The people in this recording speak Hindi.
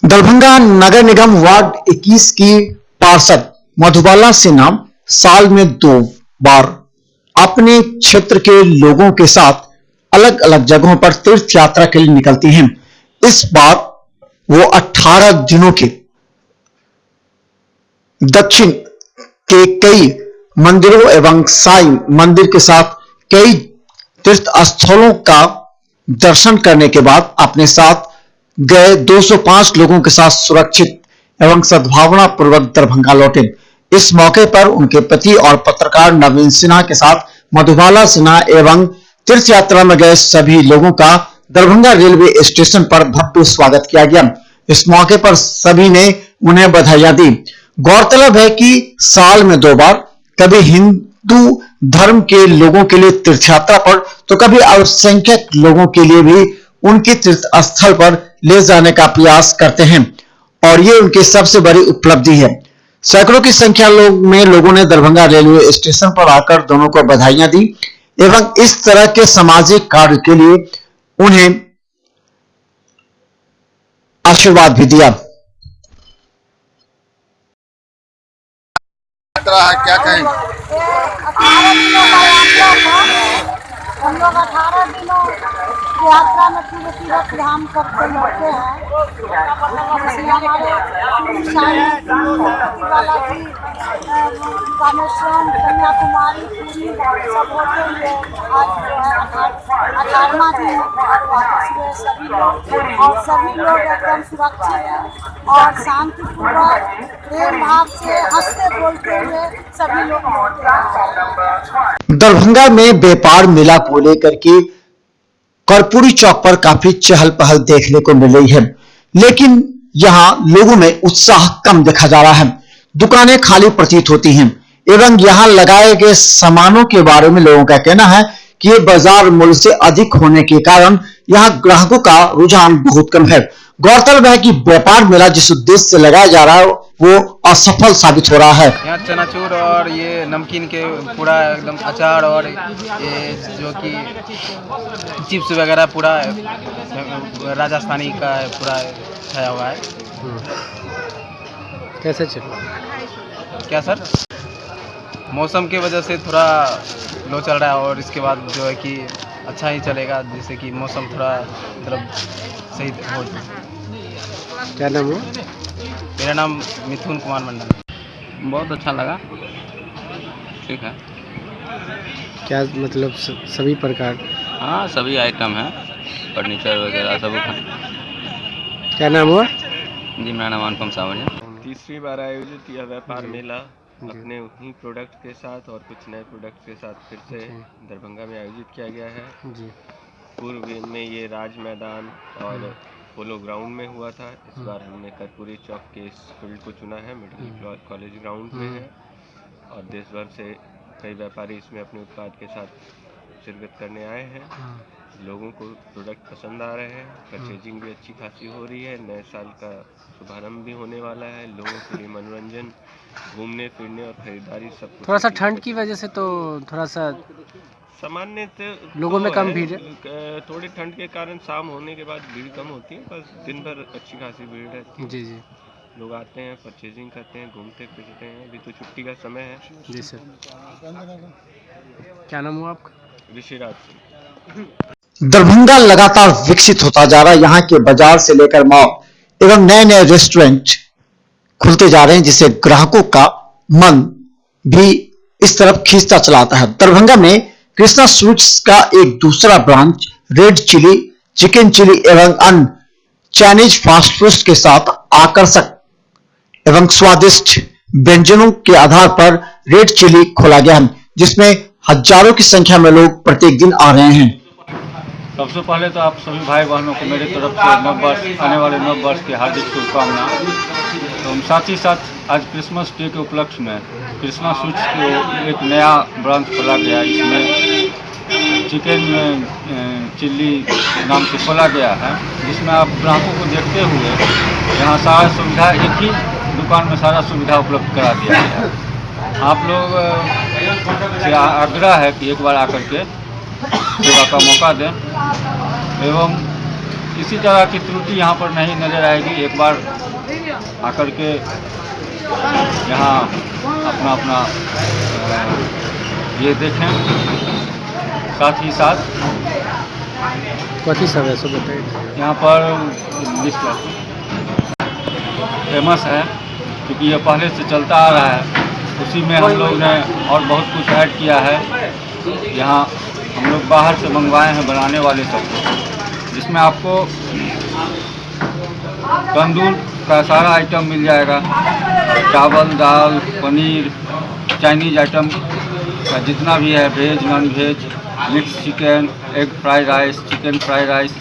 दरभंगा नगर निगम वार्ड 21 की पार्षद मधुबाला सिन्हा साल में 2 बार अपने क्षेत्र के लोगों के साथ अलग अलग जगहों पर तीर्थ यात्रा के लिए निकलती हैं। इस बार वो 18 दिनों के दक्षिण के कई मंदिरों एवं साईं मंदिर के साथ कई तीर्थ स्थलों का दर्शन करने के बाद अपने साथ गए 205 लोगों के साथ सुरक्षित एवं सद्भावना पूर्वक दरभंगा लौटे। इस मौके पर उनके पति और पत्रकार नवीन सिन्हा के साथ मधुबाला सिन्हा एवं तीर्थ यात्रा में गए सभी लोगों का दरभंगा रेलवे स्टेशन पर भव्य स्वागत किया गया। इस मौके पर सभी ने उन्हें बधाइयां दी। गौरतलब है कि साल में 2 बार कभी हिंदू धर्म के लोगों के लिए तीर्थ यात्रा पर तो कभी अल्पसंख्यक लोगों के लिए भी उनके तीर्थ स्थल पर ले जाने का प्रयास करते हैं और ये उनकी सबसे बड़ी उपलब्धि है। सैकड़ों की संख्या में लोगों ने दरभंगा रेलवे स्टेशन पर आकर दोनों को बधाइयां दी एवं इस तरह के सामाजिक कार्य के लिए उन्हें आशीर्वाद भी दिया। क्या कहेंगे? हम लोग 18 दिनों की यात्रा में तीर्थ धाम करके लौटे हैं। हमारे बालाजी, रामेश्वरम, कन्याकुमारी, पूरी सब होते हुए आज जो है 18वां दिन सुबह सभी लोग एकदम सुरक्षित और शांतिपूर्वक प्रेम भाव से हंसते बोलते हुए सभी लोग लौटे हैं। दरभंगा में व्यापार मेला को लेकर के कर्पूरी चौक पर काफी चहल पहल देखने को मिल रही है, लेकिन यहां लोगों में उत्साह कम देखा जा रहा है। दुकानें खाली प्रतीत होती हैं एवं यहां लगाए गए सामानों के बारे में लोगों का कहना है कि ये बाजार मूल्य से अधिक होने के कारण यहां ग्राहकों का रुझान बहुत कम है। गौरतलब है कि व्यापार मेला जिस उद्देश्य से लगाया जा रहा है वो असफल साबित हो रहा है। यहाँ चनाचूर और ये नमकीन के पूरा एकदम अचार और ये जो कि चिप्स वगैरह पूरा राजस्थानी का पूरा छाया हुआ है। कैसे चल क्या सर? मौसम की वजह से थोड़ा लो चल रहा है और इसके बाद जो है कि अच्छा ही चलेगा, जिससे कि मौसम थोड़ा मतलब सही हो। क्या नाम है? मेरा नाम मिथुन कुमार मंडल। बहुत अच्छा लगा, ठीक है। क्या मतलब सभी प्रकार? हाँ, सभी आइटम हैं, फर्नीचर वगैरह सब। क्या नाम हुआ? जी, मेरा नाम अनुपम सावरिया। तीसरी बार आयोजित यह व्यापार मेला अपने उन्हीं प्रोडक्ट के साथ और कुछ नए प्रोडक्ट के साथ फिर से दरभंगा में आयोजित किया गया है जी। पूर्व में ये राज मैदान और पोलो ग्राउंड में हुआ था। इस बार हमने कर्पूरी चौक के इस फील्ड को चुना है, मेडिकल कॉलेज ग्राउंड में है और देश भर से कई व्यापारी इसमें अपने उत्पाद के साथ शिरकत करने आए हैं। लोगों को प्रोडक्ट पसंद आ रहे हैं, परचेजिंग भी अच्छी खासी हो रही है। नए साल का शुभारंभ भी होने वाला है। लोगों के लिए मनोरंजन, घूमने फिरने और खरीदारी सब थोड़ा सा ठंड की वजह से तो थोड़ा सा सामान्य लोगों में कम भीड़ है। थोड़ी ठंड के कारण शाम होने के बाद भीड़ कम होती है, बस दिन भर अच्छी खासी भीड़ रहती है। जी जी। लोग आते हैं, परचेजिंग करते हैं, घूमते फिरते हैं। अभी तो छुट्टी का समय है। जी सर। क्या नाम हुआ आपका? ऋषिराज सिंह। दरभंगा लगातार विकसित होता जा रहा है। यहाँ के बाजार से लेकर मॉल एवं नए नए रेस्टोरेंट खुलते जा रहे हैं, जिससे ग्राहकों का मन भी इस तरफ खींचता चला आता है। दरभंगा में कृष्णा स्वीट्स का एक दूसरा branch red chilli, chicken chilli एवं अन्य चाइनीज फास्ट फूड के साथ आकर्षक एवं स्वादिष्ट व्यंजनों के आधार पर रेड चिली खोला गया है, जिसमें हजारों की संख्या में लोग प्रत्येक दिन आ रहे हैं। सबसे पहले तो आप सभी भाई बहनों को मेरी तरफ से नववर्ष, आने वाले नववर्ष की हार्दिक शुभकामनाएं। तो साथ ही साथ आज क्रिसमस डे के उपलक्ष्य में कृष्णा स्वीट्स के एक नया ब्रांच खोला गया। इसमें चिकन चिल्ली नाम से खोला गया है, जिसमें आप ग्राहकों को देखते हुए यहाँ सारा सुविधा एक ही दुकान में सारा सुविधा उपलब्ध करा दिया गया है। आप लोग से आग्रह है कि एक बार आकर के सेवा का मौका दें एवं किसी तरह की त्रुटि यहाँ पर नहीं नज़र आएगी। एक बार आकर के यहाँ अपना अपना ये देखें। साथ ही साथ कथी सब है सब बताइए। यहाँ पर लिस्ट फेमस है क्योंकि ये पहले से चलता आ रहा है, उसी में हम लोग ने और बहुत कुछ ऐड किया है। यहाँ हम लोग बाहर से मंगवाए हैं बनाने वाले सबको, जिसमें आपको तंदूर का सारा आइटम मिल जाएगा। चावल, दाल, पनीर, चाइनीज़ आइटम का जितना भी है, veg, non veg, mix chicken, egg fried rice, chicken fried rice,